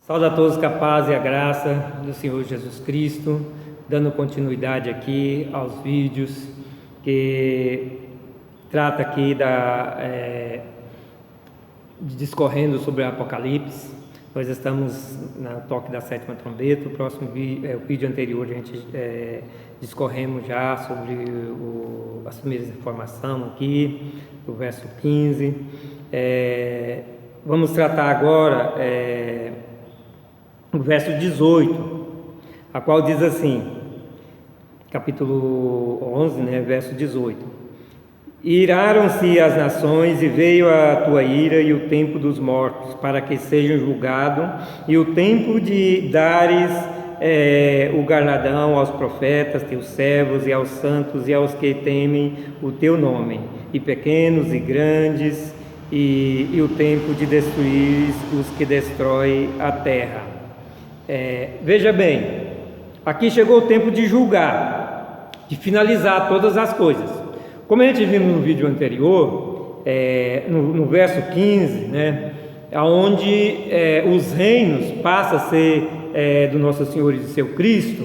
Saúde a todos com a paz e a graça do Senhor Jesus Cristo, dando continuidade aqui aos vídeos que trata aqui discorrendo sobre o Apocalipse. Nós estamos no toque da sétima trombeta. O próximo vídeo, o vídeo anterior, a gente discorremos já sobre as primeiras informações aqui, do verso 15. Vamos tratar agora o verso 18, a qual diz assim, capítulo 11, verso 18: Iraram-se as nações e veio a tua ira e o tempo dos mortos, para que sejam julgados, e o tempo de dares o galardão aos profetas, teus servos, e aos santos, e aos que temem o teu nome, e pequenos e grandes, e o tempo de destruir os que destroem a terra. Veja bem, aqui chegou o tempo de julgar, de finalizar todas as coisas. Como a gente viu no vídeo anterior, no verso 15, onde os reinos passam a ser do nosso Senhor e do seu Cristo,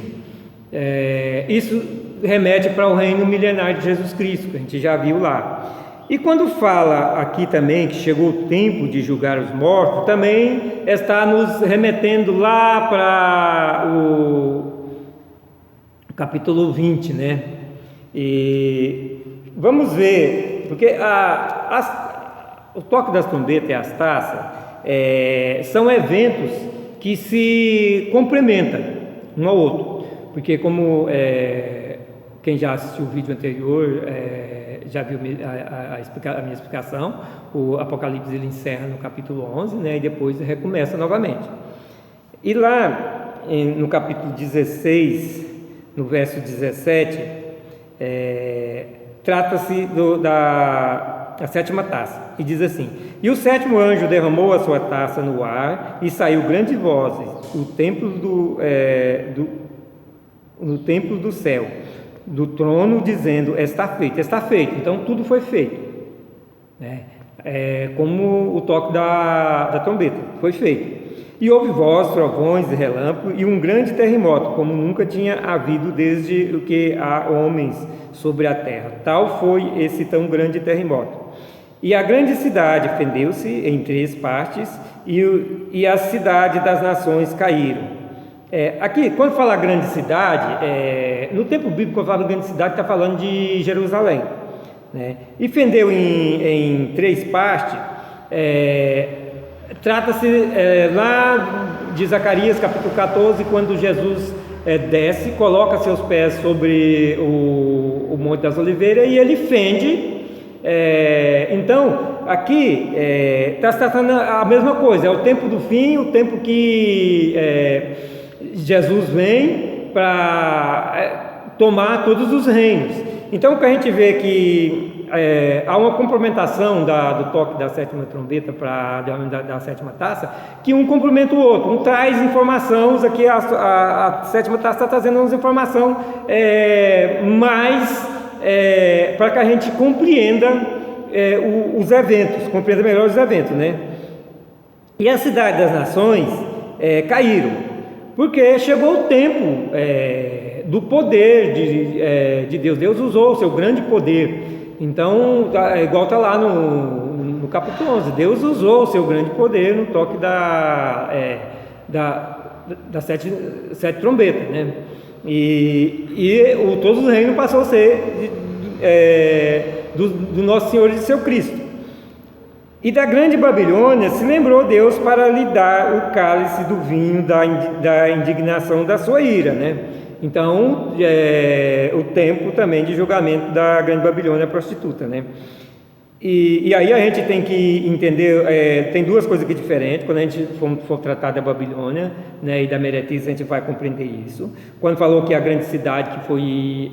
isso remete para o reino milenar de Jesus Cristo, que a gente já viu lá. E quando fala aqui também que chegou o tempo de julgar os mortos, também está nos remetendo lá para o capítulo 20, E vamos ver, porque o toque das trombetas e as taças são eventos que se complementam um ao outro, porque como quem já assistiu o vídeo anterior já viu a minha explicação, o Apocalipse ele encerra no capítulo 11, e depois recomeça novamente. E lá no capítulo 16, no verso 17, trata-se da sétima taça, e diz assim: E o sétimo anjo derramou a sua taça no ar, e saiu grande vozes no templo do céu, do trono, dizendo: está feito, está feito. Então tudo foi feito, como o toque da trombeta foi feito. E houve voz, trovões e relâmpagos, e um grande terremoto, como nunca tinha havido desde o que há homens sobre a terra. Tal foi esse tão grande terremoto. E a grande cidade fendeu-se em 3 partes, e a cidade das nações caíram. Aqui, quando fala grande cidade, no tempo bíblico, quando fala grande cidade, está falando de Jerusalém, E fendeu em 3 partes. Trata-se lá de Zacarias, capítulo 14, quando Jesus desce, coloca seus pés sobre o Monte das Oliveiras e ele fende. Então, aqui está se tratando a mesma coisa, é o tempo do fim, o tempo que Jesus vem para tomar todos os reinos. Então, o que a gente vê que há uma complementação do toque da sétima trombeta da sétima taça, que um complementa o outro, um traz informações. Aqui a sétima taça está trazendo umas informações mais para que a gente compreenda os eventos, compreenda melhor os eventos, E a cidade das nações caíram, porque chegou o tempo do poder de Deus. Deus usou o seu grande poder. Então, igual está lá no capítulo 11, Deus usou o seu grande poder no toque da sete trombetas, E todos os reinos passaram a ser do nosso Senhor e de seu Cristo. E da grande Babilônia se lembrou Deus para lhe dar o cálice do vinho da indignação da sua ira, Então, o tempo também de julgamento da grande Babilônia prostituta, E aí a gente tem que entender, tem 2 coisas aqui diferentes. Quando a gente for tratar da Babilônia, e da meretriz, a gente vai compreender isso. Quando falou que a grande cidade que foi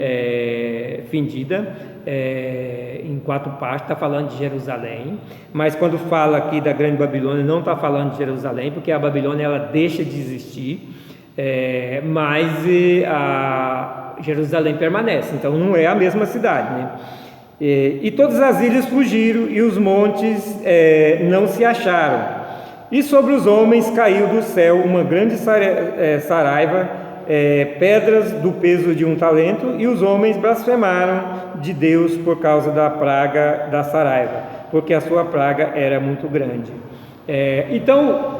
fendida em 4 partes, está falando de Jerusalém. Mas quando fala aqui da grande Babilônia, não está falando de Jerusalém, porque a Babilônia ela deixa de existir. Mas a Jerusalém permanece, então não é a mesma cidade, E todas as ilhas fugiram e os montes não se acharam. E sobre os homens caiu do céu uma grande saraiva, pedras do peso de 1 talento, e os homens blasfemaram de Deus por causa da praga da saraiva, porque a sua praga era muito grande. Então,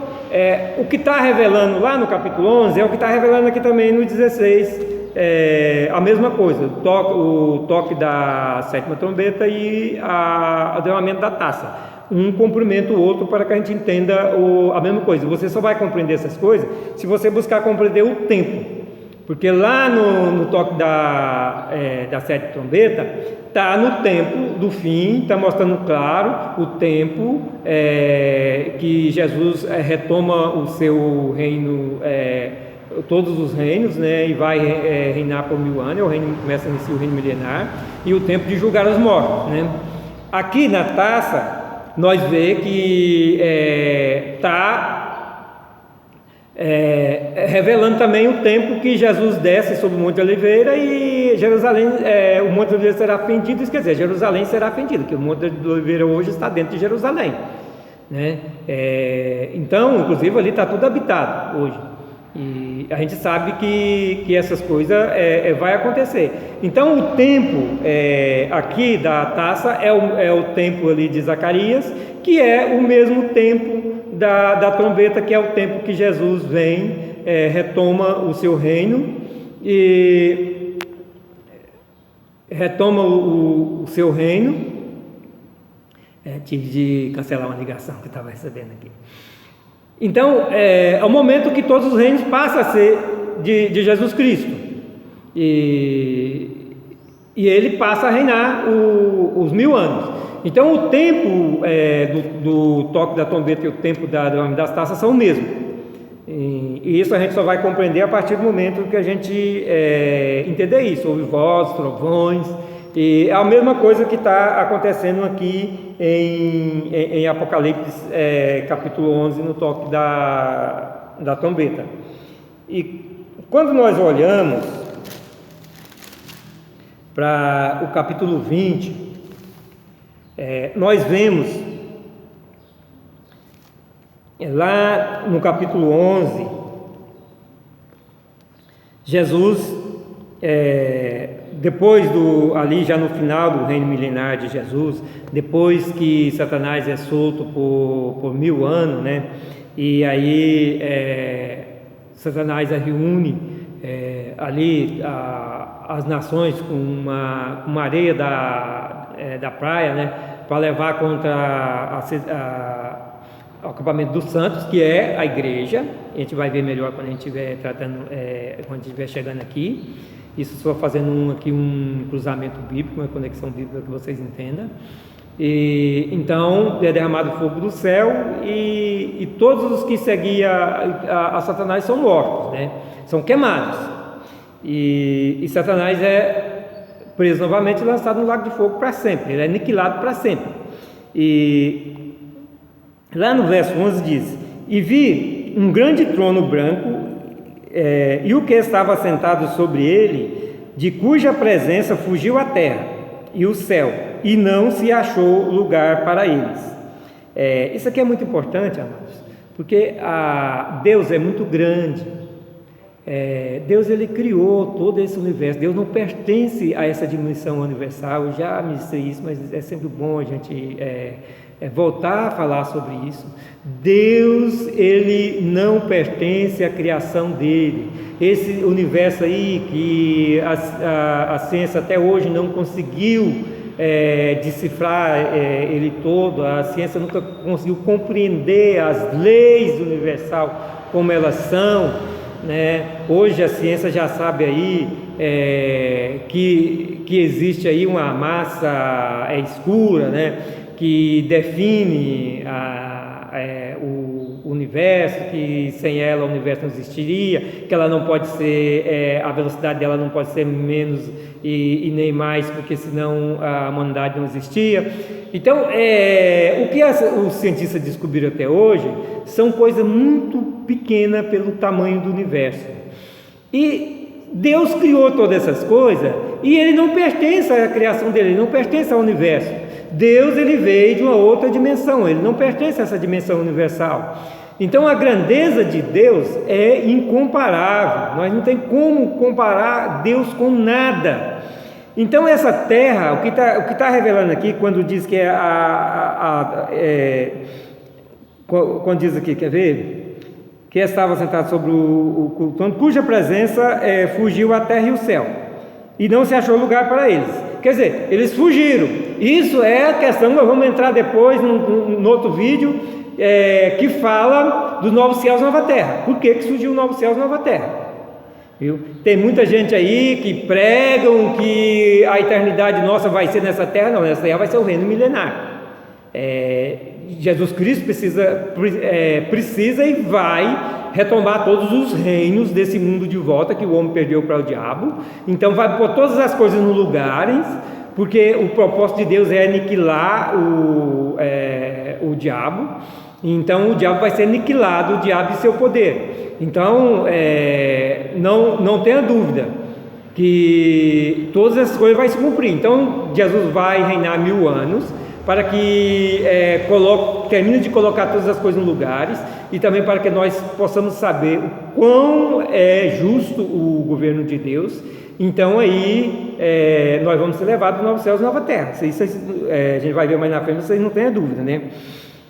o que está revelando lá no capítulo 11 é o que está revelando aqui também no 16, a mesma coisa, o toque da 7ª trombeta e o derramamento da taça. Um cumprimenta o outro para que a gente entenda a mesma coisa. Você só vai compreender essas coisas se você buscar compreender o tempo, porque lá no toque da 7ª trombeta está no tempo do fim, está mostrando claro o tempo que Jesus retoma o seu reino, todos os reinos, né, e vai reinar por 1000 anos. O reino começa nesse reino milenar, e o tempo de julgar os mortos, né? Aqui na taça nós vemos que está revelando também o tempo que Jesus desce sobre o Monte de Oliveira, e Jerusalém, o Monte de Oliveira será fendido, isso quer dizer, Jerusalém será fendido, que o Monte de Oliveira hoje está dentro de Jerusalém, né? Então, inclusive, ali está tudo habitado hoje, e a gente sabe que essas coisas vai acontecer. Então, o tempo aqui da taça é o tempo ali de Zacarias, que é o mesmo tempo da trombeta, que é o tempo que Jesus vem, retoma o seu reino, e retoma o seu reino. Tive de cancelar uma ligação que estava recebendo aqui. Então, é o momento que todos os reinos passam a ser de Jesus Cristo, e ele passa a reinar os 1000 anos. Então, o tempo do toque da trombeta e o tempo das taças são o mesmo, e isso a gente só vai compreender a partir do momento que a gente entender isso. Houve vozes, trovões, e é a mesma coisa que está acontecendo aqui em Apocalipse capítulo 11, no toque da trombeta. E quando nós olhamos para o capítulo 20, nós vemos lá no capítulo 11, Jesus, depois ali já no final do reino milenar de Jesus, depois que Satanás é solto por 1000 anos, né? E aí Satanás reúne ali as nações com uma areia da praia, né? Para levar contra o acampamento dos santos, que é a igreja. A gente vai ver melhor quando a gente estiver tratando, quando a gente estiver chegando aqui. Isso só fazendo um cruzamento bíblico, uma conexão bíblica, que vocês entendam. E então é derramado fogo do céu, e todos os que seguiam a Satanás são mortos, né? São queimados, e Satanás é preso novamente e lançado no lago de fogo para sempre. Ele é aniquilado para sempre. E lá no verso 11 diz: e vi um grande trono branco, e o que estava sentado sobre ele, de cuja presença fugiu a terra e o céu, e não se achou lugar para eles. Isso aqui é muito importante, amados, porque Deus é muito grande. Deus, ele criou todo esse universo. Deus não pertence a essa dimensão universal. Eu já ministrei isso, mas é sempre bom a gente voltar a falar sobre isso. Deus, ele não pertence à criação dele. Esse universo aí que a ciência até hoje não conseguiu decifrar ele todo, a ciência nunca conseguiu compreender as leis universal como elas são, né? Hoje a ciência já sabe aí que existe aí uma massa escura, né? Que define o universo, que sem ela o universo não existiria, que ela não pode ser, a velocidade dela não pode ser menos e nem mais, porque senão a humanidade não existia. Então, o que os cientistas descobriram até hoje são coisas muito pequenas pelo tamanho do universo. E Deus criou todas essas coisas, e ele não pertence à criação dele, ele não pertence ao universo. Deus, ele veio de uma outra dimensão, ele não pertence a essa dimensão universal. Então a grandeza de Deus é incomparável, nós não tem como comparar Deus com nada. Então essa terra, o que está revelando aqui, quando diz que quando diz aqui, quer ver? Que estava sentado sobre o trono, cuja presença fugiu a terra e o céu, e não se achou lugar para eles. Quer dizer, eles fugiram. Isso é a questão, nós vamos entrar depois no outro vídeo, que fala dos novos céus e nova terra. Por que surgiu novos céus e nova terra? Viu? Tem muita gente aí que pregam que a eternidade nossa vai ser nessa terra. Não, nessa terra vai ser o reino milenar. Jesus Cristo precisa e vai retomar todos os reinos desse mundo de volta que o homem perdeu para o diabo. Então vai pôr todas as coisas no lugares, porque o propósito de Deus é aniquilar o diabo. Então o diabo vai ser aniquilado, o diabo e seu poder. Então não tenha dúvida que todas essas coisas vão se cumprir. Então Jesus vai reinar 1000 anos, para que termine de colocar todas as coisas no lugares, e também para que nós possamos saber o quão é justo o governo de Deus. Então aí nós vamos ser levados aos novos céus e nova terra. Isso a gente vai ver mais na frente, vocês não tenham dúvida, né?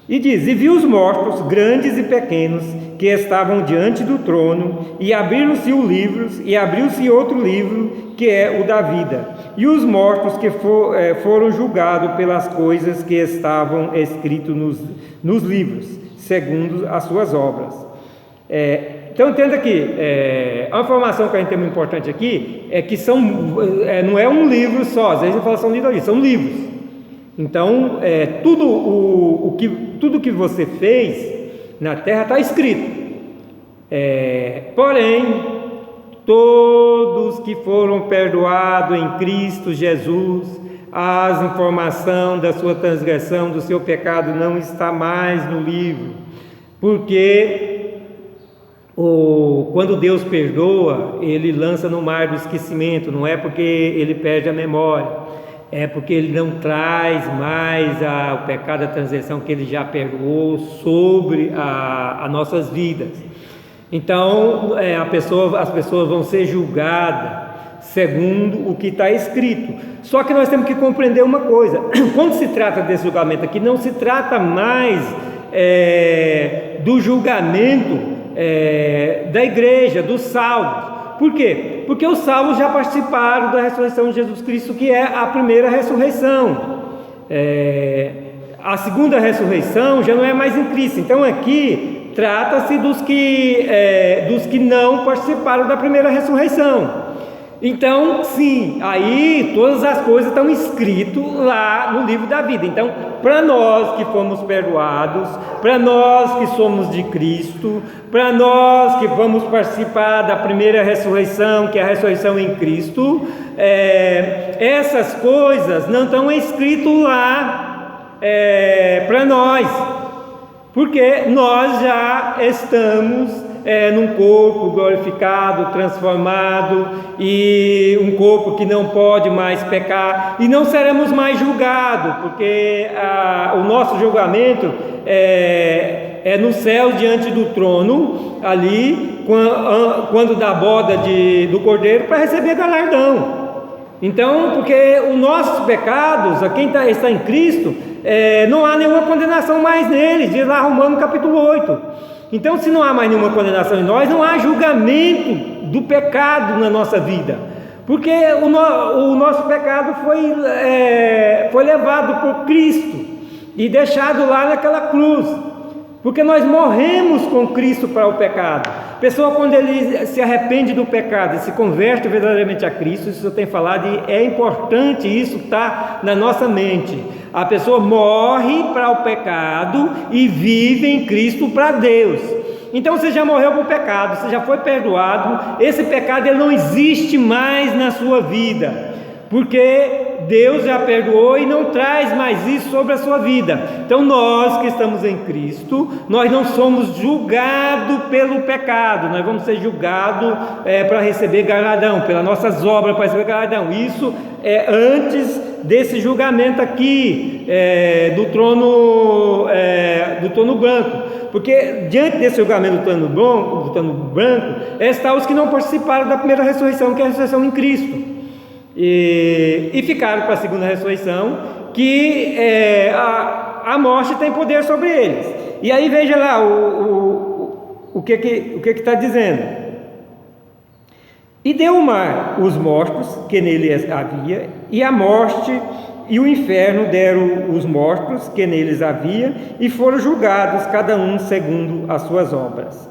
E diz: e vi os mortos, grandes e pequenos, que estavam diante do trono, e abriram-se os livros, e abriu-se outro livro, que é o da vida. E os mortos que foram julgados pelas coisas que estavam escritas nos livros, segundo as suas obras. Então entenda que a informação que a gente tem muito importante aqui é que não é um livro só, às vezes a gente fala são livros ali, são livros. Então tudo que você fez na terra está escrito. Porém, todos que foram perdoados em Cristo Jesus, as informações da sua transgressão, do seu pecado não está mais no livro, porque quando Deus perdoa, Ele lança no mar do esquecimento. Não é porque Ele perde a memória, é porque Ele não traz mais o pecado da transgressão que Ele já perdoou sobre as nossas vidas. Então as pessoas vão ser julgadas segundo o que está escrito. Só que nós temos que compreender uma coisa: quando se trata desse julgamento aqui, não se trata mais do julgamento da igreja, dos salvos. Por quê? Porque os salvos já participaram da ressurreição de Jesus Cristo, que é a primeira ressurreição. A segunda ressurreição já não é mais em Cristo. Então aqui trata-se dos que não participaram da primeira ressurreição. Então, sim, aí todas as coisas estão escritas lá no livro da vida. Então, para nós que fomos perdoados, para nós que somos de Cristo, para nós que vamos participar da primeira ressurreição, que é a ressurreição em Cristo, essas coisas não estão escritas lá para nós, porque nós já estamos num corpo glorificado, transformado, e um corpo que não pode mais pecar, e não seremos mais julgados, porque o nosso julgamento é no céu, diante do trono, ali, quando da boda do Cordeiro, para receber galardão. Então, porque os nossos pecados, a quem está em Cristo, não há nenhuma condenação mais neles, diz lá Romanos capítulo 8. Então, se não há mais nenhuma condenação em nós, não há julgamento do pecado na nossa vida, porque o nosso pecado foi levado por Cristo e deixado lá naquela cruz, porque nós morremos com Cristo para o pecado. A pessoa, quando ele se arrepende do pecado e se converte verdadeiramente a Cristo, isso eu tenho falado, e é importante isso estar na nossa mente. A pessoa morre para o pecado e vive em Cristo para Deus. Então você já morreu para o pecado, você já foi perdoado. Esse pecado ele não existe mais na sua vida, porque Deus já perdoou e não traz mais isso sobre a sua vida. Então nós que estamos em Cristo, nós não somos julgados pelo pecado, nós vamos ser julgados para receber galardão, pelas nossas obras para receber galardão. Isso é antes desse julgamento aqui do trono branco. porque diante desse julgamento do trono branco, estão os que não participaram da primeira ressurreição, que é a ressurreição em Cristo, e ficaram para a segunda ressurreição, que a morte tem poder sobre eles. E aí veja lá o que está dizendo: e deu o mar os mortos que nele havia, e a morte e o inferno deram os mortos que neles havia, e foram julgados cada um segundo as suas obras.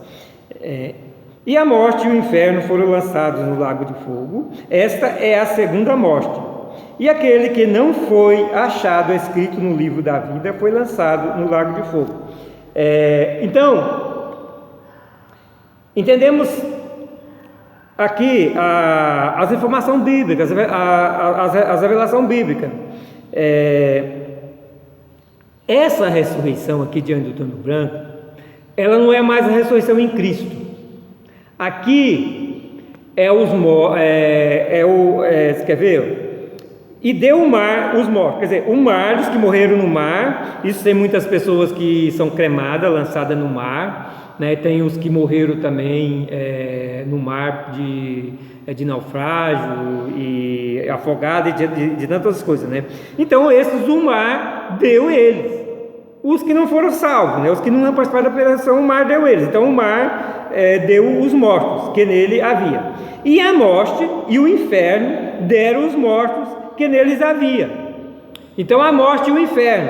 E a morte e o inferno foram lançados no lago de fogo. Esta é a segunda morte. E aquele que não foi achado escrito no livro da vida foi lançado no lago de fogo. Então, entendemos aqui as informações bíblicas, a revelação bíblica. Essa ressurreição aqui diante do trono branco, ela não é mais a ressurreição em Cristo. Aqui você quer ver? E deu o mar os mortos, quer dizer, o mar, os que morreram no mar. Isso tem muitas pessoas que são cremadas, lançadas no mar, né? Tem os que morreram também no mar de naufrágio e afogado e de tantas coisas, né? Então esses o mar deu eles, os que não foram salvos, né? Os que não participaram da operação, o mar deu eles. Então o mar deu os mortos que nele havia, e a morte e o inferno deram os mortos que neles havia. Então a morte e o inferno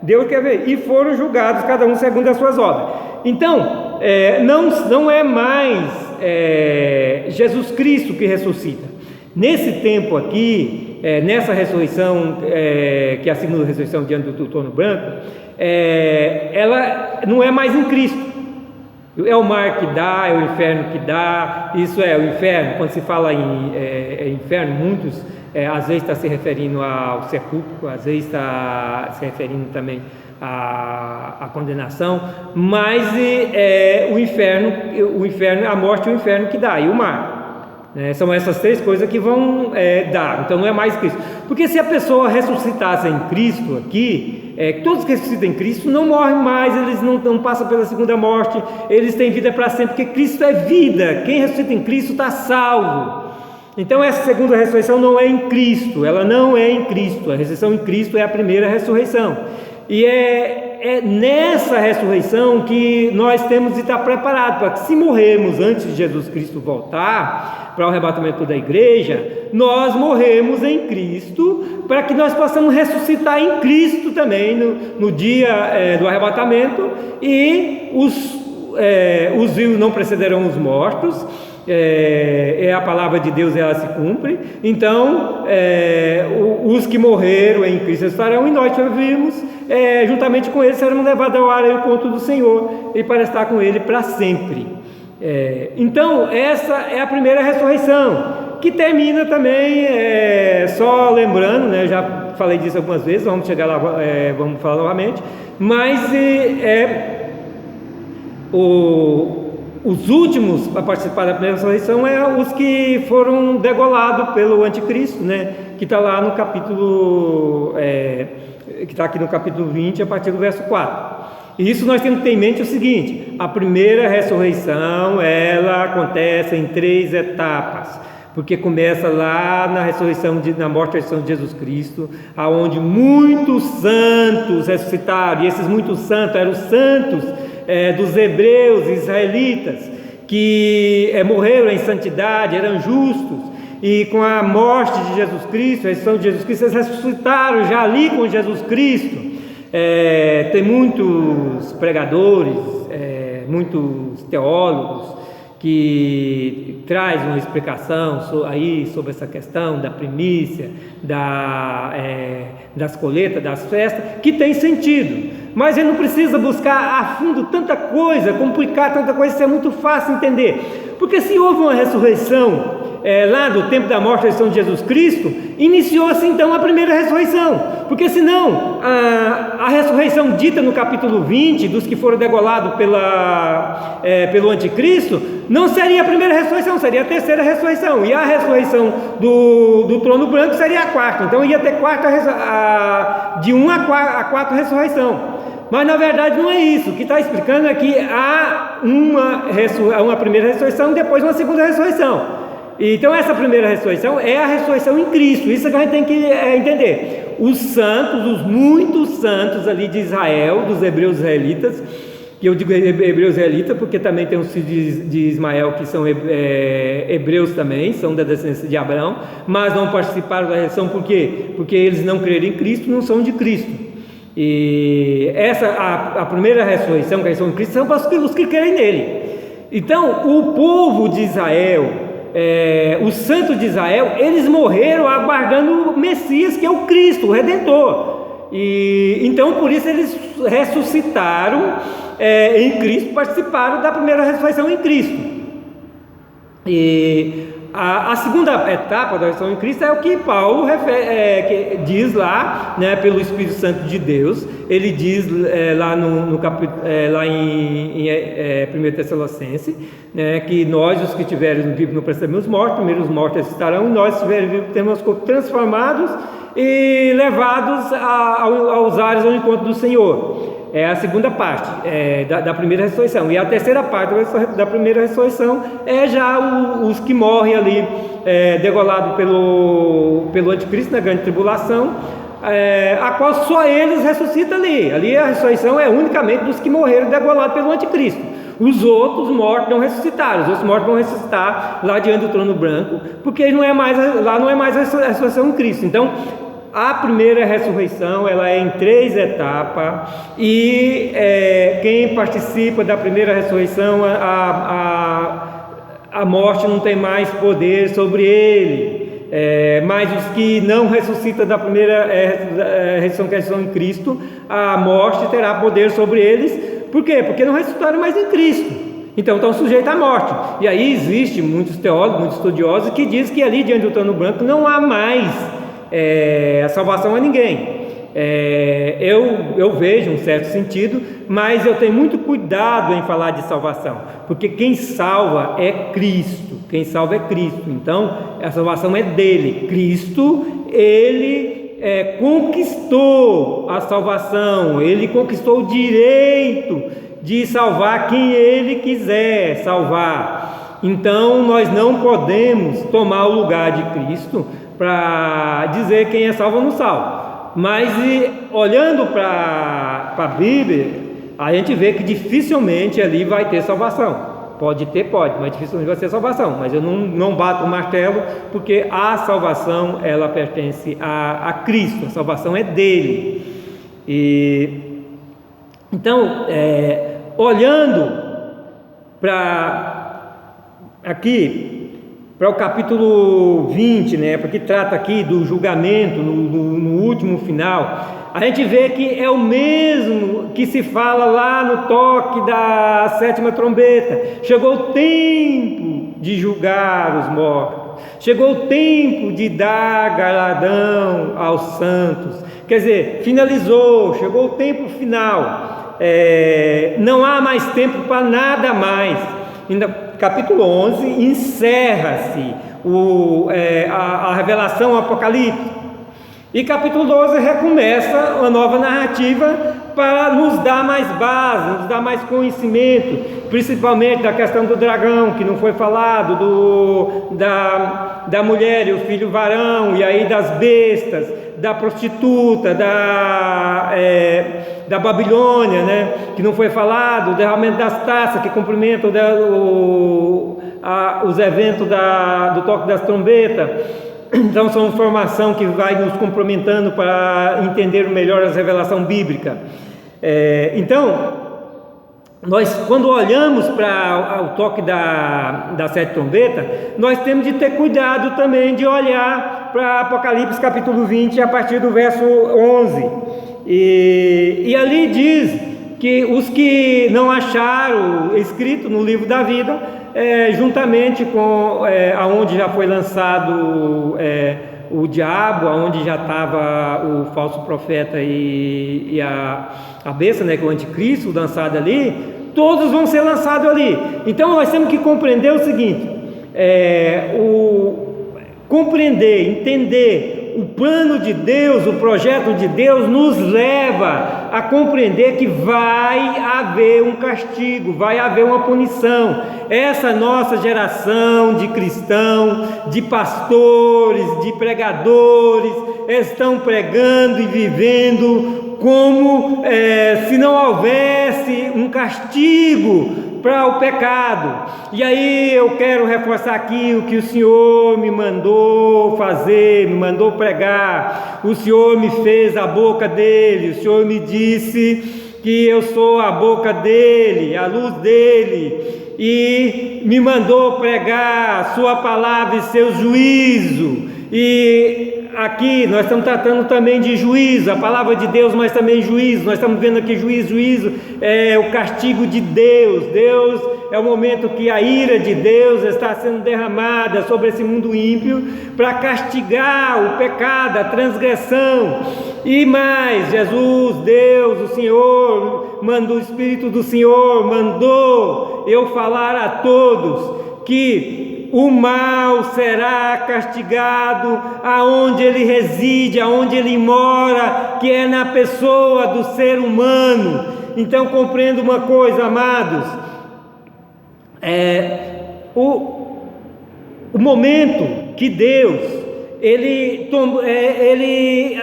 Deus quer ver, e foram julgados cada um segundo as suas obras. Então não é mais Jesus Cristo que ressuscita. Nesse tempo aqui, nessa ressurreição, que é a segunda ressurreição diante do trono branco, ela não é mais em Cristo. É o mar que dá, é o inferno que dá. Isso é o inferno. Quando se fala em inferno, muitos às vezes está se referindo ao sepulcro, às vezes está se referindo também à condenação, mas o inferno, a morte e o inferno que dá, e o mar, né? São essas três coisas que vão dar. Então não é mais Cristo, porque se a pessoa ressuscitasse em Cristo aqui, todos que ressuscitam em Cristo não morrem mais, eles não passam pela segunda morte, eles têm vida para sempre, porque Cristo é vida. Quem ressuscita em Cristo está salvo. Então essa segunda ressurreição não é em Cristo, ela não é em Cristo. A ressurreição em Cristo é a primeira ressurreição, e é nessa ressurreição que nós temos de estar preparados, para que, se morrermos antes de Jesus Cristo voltar para o arrebatamento da igreja, nós morremos em Cristo, para que nós possamos ressuscitar em Cristo também no dia do arrebatamento, e os vivos não precederão os mortos. A palavra de Deus, ela se cumpre. Então os que morreram em Cristo estarão, e nós que vivemos juntamente com eles seremos levados ao ar, ao encontro do Senhor, e para estar com Ele para sempre. Então essa é a primeira ressurreição, que termina também, só lembrando, né, já falei disso algumas vezes, vamos chegar lá, vamos falar novamente, mas os últimos a participar da primeira ressurreição os que foram degolados pelo anticristo, né? Que está lá no capítulo, que está aqui no capítulo 20, a partir do verso 4. E isso nós temos que ter em mente o seguinte: a primeira ressurreição, ela acontece em 3 etapas, porque começa lá na ressurreição, na morte e ressurreição de Jesus Cristo, aonde muitos santos ressuscitaram, e esses muitos santos eram os santos dos hebreus israelitas, que morreram em santidade, eram justos, e com a morte de Jesus Cristo, a ressurreição de Jesus Cristo, eles ressuscitaram já ali com Jesus Cristo. Tem muitos pregadores, muitos teólogos que traz uma explicação sobre essa questão da primícia, das colheitas, das festas, que tem sentido, mas ele não precisa buscar a fundo tanta coisa, complicar tanta coisa, isso é muito fácil entender, porque se houve uma ressurreição lá do tempo da morte e ressurreição de Jesus Cristo, iniciou-se então a primeira ressurreição, porque senão a ressurreição dita no capítulo 20, dos que foram degolados pelo anticristo, não seria a primeira ressurreição, seria a terceira ressurreição, e a ressurreição do trono branco seria a quarta. Então ia ter de 1 a 4 ressurreição. Mas na verdade não é isso. O que está explicando é que há uma primeira ressurreição e depois uma segunda ressurreição. Então essa primeira ressurreição é a ressurreição em Cristo. Isso que a gente tem que entender. Os santos, os muitos santos ali de Israel, dos hebreus israelitas, que eu digo hebreus israelitas porque também tem os filhos de Ismael que são hebreus também, são da descendência de Abraão, mas não participaram da ressurreição. Por quê? Porque eles não creram em Cristo, não são de Cristo. E a primeira ressurreição, que é a ressurreição de Cristo, são para os que creem nele. Então o povo de Israel, os santos de Israel, eles morreram aguardando o Messias, que é o Cristo, o Redentor. E então por isso eles ressuscitaram em Cristo, participaram da primeira ressurreição em Cristo. E a segunda etapa da ressurreição em Cristo é o que Paulo que diz lá, né, pelo Espírito Santo de Deus. Ele diz lá no capítulo, lá em 1 Tessalonicenses, né, que nós, os que tiverem vivo, não prestaremos morte, primeiro os mortos estarão, e nós, se tiverem vivo, teremos os corpos transformados e levados aos ares ao encontro do Senhor. É a segunda parte da primeira ressurreição. E a terceira parte da primeira ressurreição é já os que morrem ali, degolados pelo anticristo na grande tribulação, a qual só eles ressuscitam ali. Ali a ressurreição é unicamente dos que morreram degolados pelo anticristo. Os outros mortos não ressuscitaram. Os outros mortos vão ressuscitar lá diante do trono branco, porque lá não é mais a ressurreição em Cristo. Então a primeira ressurreição, ela é em 3 etapas, e quem participa da primeira ressurreição, a morte não tem mais poder sobre ele. Mas os que não ressuscitam da primeira ressurreição em Cristo, a morte terá poder sobre eles. Por quê? Porque não ressuscitaram mais em Cristo, então estão sujeitos à morte. E aí existe muitos teólogos, muitos estudiosos que dizem que ali diante do trono branco não há mais a salvação a ninguém. Eu vejo um certo sentido, mas eu tenho muito cuidado em falar de salvação, porque quem salva é Cristo. Quem salva é Cristo. Então a salvação é dele. Cristo, ele conquistou a salvação, ele conquistou o direito de salvar quem ele quiser salvar. Então nós não podemos tomar o lugar de Cristo para dizer quem é salvo ou não salvo. Mas olhando para a Bíblia, a gente vê que dificilmente ali vai ter salvação. Pode ter, mas dificilmente vai ter salvação. Mas eu não bato o martelo, porque a salvação, ela pertence a Cristo. A salvação é dele. Então, olhando para o capítulo 20, né, porque trata aqui do julgamento no último final, a gente vê que é o mesmo que se fala lá no toque da 7ª trombeta. Chegou o tempo de julgar os mortos, chegou o tempo de dar galardão aos santos. Quer dizer, finalizou, chegou o tempo final, não há mais tempo para nada mais. Capítulo 11 encerra-se a revelação apocalíptica, e capítulo 12 recomeça uma nova narrativa para nos dar mais base, nos dar mais conhecimento, principalmente da questão do dragão, que não foi falado, da mulher e o filho varão, e aí das bestas, da prostituta, da Babilônia, né, que não foi falado, o derramamento das taças, que cumprimentam os eventos do toque das trombetas. Então são informação que vai nos comprometendo para entender melhor a revelação bíblica. Então, nós, quando olhamos para o toque da 7ª trombeta, nós temos de ter cuidado também de olhar para Apocalipse capítulo 20, a partir do verso 11. E ali diz que os que não acharam escrito no livro da vida, juntamente com aonde já foi lançado o diabo, aonde já estava o falso profeta e a besta, né, que é o anticristo lançado ali, todos vão ser lançados ali. Então nós temos que compreender o seguinte, compreender, entender o plano de Deus, o projeto de Deus nos leva a compreender que vai haver um castigo, vai haver uma punição. Essa nossa geração de cristãos, de pastores, de pregadores, estão pregando e vivendo como se não houvesse um castigo para o pecado. E aí eu quero reforçar aqui o que o Senhor me mandou fazer, me mandou pregar. O Senhor me fez a boca dele, o Senhor me disse que eu sou a boca dele, a luz dele, e me mandou pregar a sua palavra e seu juízo. E aqui nós estamos tratando também de juízo, a palavra de Deus, mas também juízo. Nós estamos vendo aqui juízo é o castigo de Deus. Deus é o momento que a ira de Deus está sendo derramada sobre esse mundo ímpio para castigar o pecado, a transgressão. E mais, Jesus, Deus, o Senhor, mandou, o Espírito do Senhor mandou eu falar a todos que o mal será castigado aonde ele reside, aonde ele mora, que é na pessoa do ser humano. Então compreenda uma coisa, amados, o momento que Deus ele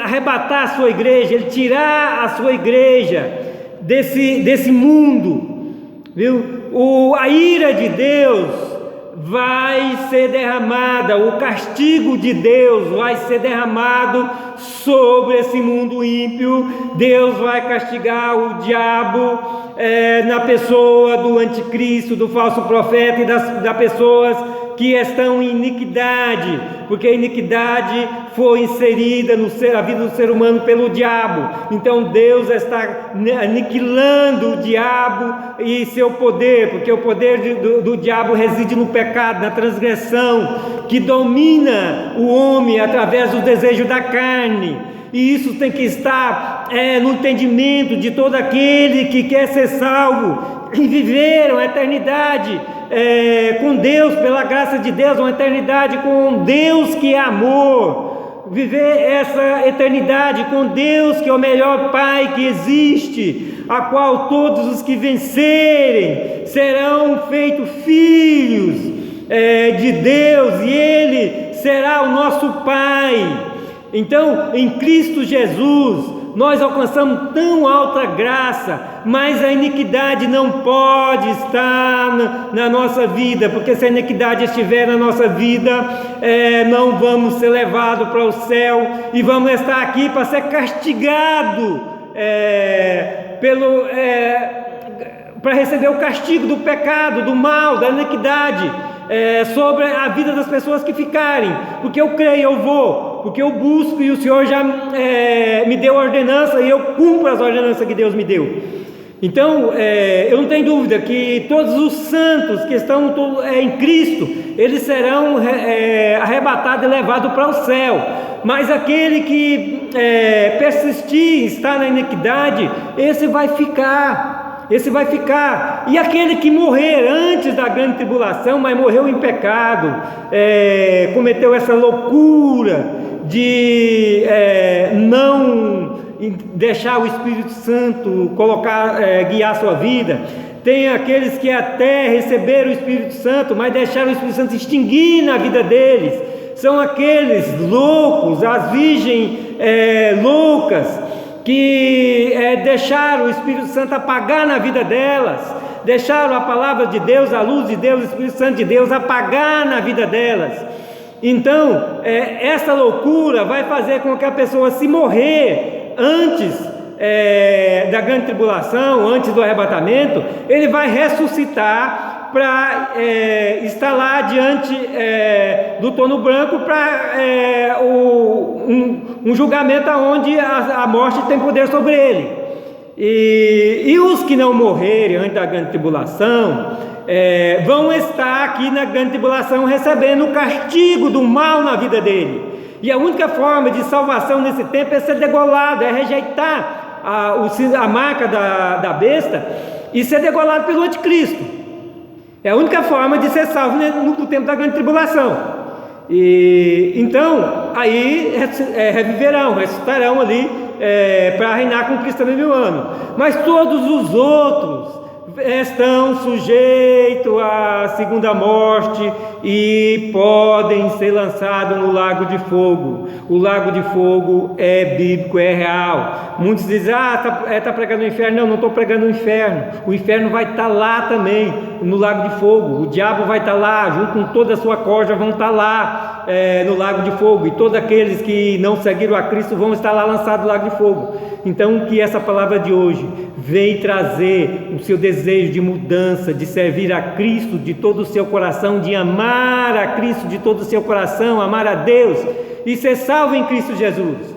arrebatar a sua igreja, ele tirar a sua igreja desse mundo, viu? A ira de Deus vai ser derramada, o castigo de Deus vai ser derramado sobre esse mundo ímpio. Deus vai castigar o diabo na pessoa do anticristo, do falso profeta e das pessoas que estão em iniquidade, porque a iniquidade foi inserida na vida do ser humano pelo diabo. Então Deus está aniquilando o diabo e seu poder, porque o poder do diabo reside no pecado, na transgressão, que domina o homem através do desejo da carne. E isso tem que estar no entendimento de todo aquele que quer ser salvo e viver uma eternidade com Deus, pela graça de Deus, uma eternidade com Deus que é amor, viver essa eternidade com Deus que é o melhor Pai que existe, a qual todos os que vencerem serão feitos filhos de Deus, e Ele será o nosso Pai. Então, em Cristo Jesus, nós alcançamos tão alta graça, mas a iniquidade não pode estar na nossa vida, porque se a iniquidade estiver na nossa vida, não vamos ser levados para o céu, e vamos estar aqui para ser castigados para receber o castigo do pecado, do mal, da iniquidade, sobre a vida das pessoas que ficarem, porque eu creio, eu vou, porque eu busco e o Senhor já me deu a ordenança e eu cumpro as ordenanças que Deus me deu. Então, eu não tenho dúvida que todos os santos que estão em Cristo, eles serão arrebatados e levados para o céu. Mas aquele que persistir, estar na iniquidade, esse vai ficar. E aquele que morrer antes da grande tribulação, mas morreu em pecado, cometeu essa loucura de não deixar o Espírito Santo guiar sua vida. Tem aqueles que até receberam o Espírito Santo, mas deixaram o Espírito Santo extinguir na vida deles. São aqueles loucos, as virgens loucas, que deixaram o Espírito Santo apagar na vida delas, deixaram a palavra de Deus, a luz de Deus, o Espírito Santo de Deus apagar na vida delas. Então, essa loucura vai fazer com que a pessoa, se morrer antes da grande tribulação, antes do arrebatamento, ele vai ressuscitar para estar lá diante do trono branco para um julgamento onde a morte tem poder sobre ele. E os que não morrerem antes da grande tribulação vão estar aqui na grande tribulação recebendo o castigo do mal na vida dele. E a única forma de salvação nesse tempo é ser degolado, é rejeitar a marca da besta e ser degolado pelo anticristo. É a única forma de ser salvo no tempo da grande tribulação. E então aí reviverão, ressuscitarão ali para reinar com Cristo também 1000 anos. Mas todos os outros estão sujeitos à segunda morte e podem ser lançados no lago de fogo. O lago de fogo é bíblico, é real. Muitos dizem, está pregando o inferno. Não estou pregando o inferno. O inferno vai estar lá também, no lago de fogo. O diabo vai estar lá, junto com toda a sua corja, vão estar lá no lago de fogo. E todos aqueles que não seguiram a Cristo vão estar lá lançados no lago de fogo. Então, que essa palavra de hoje vem trazer o seu desejo de mudança, de servir a Cristo de todo o seu coração, de amar a Cristo de todo o seu coração, amar a Deus e ser salvo em Cristo Jesus.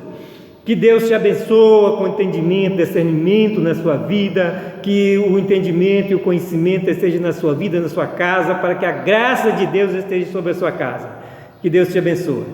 Que Deus te abençoe com entendimento, discernimento na sua vida, que o entendimento e o conhecimento estejam na sua vida, na sua casa, para que a graça de Deus esteja sobre a sua casa. Que Deus te abençoe.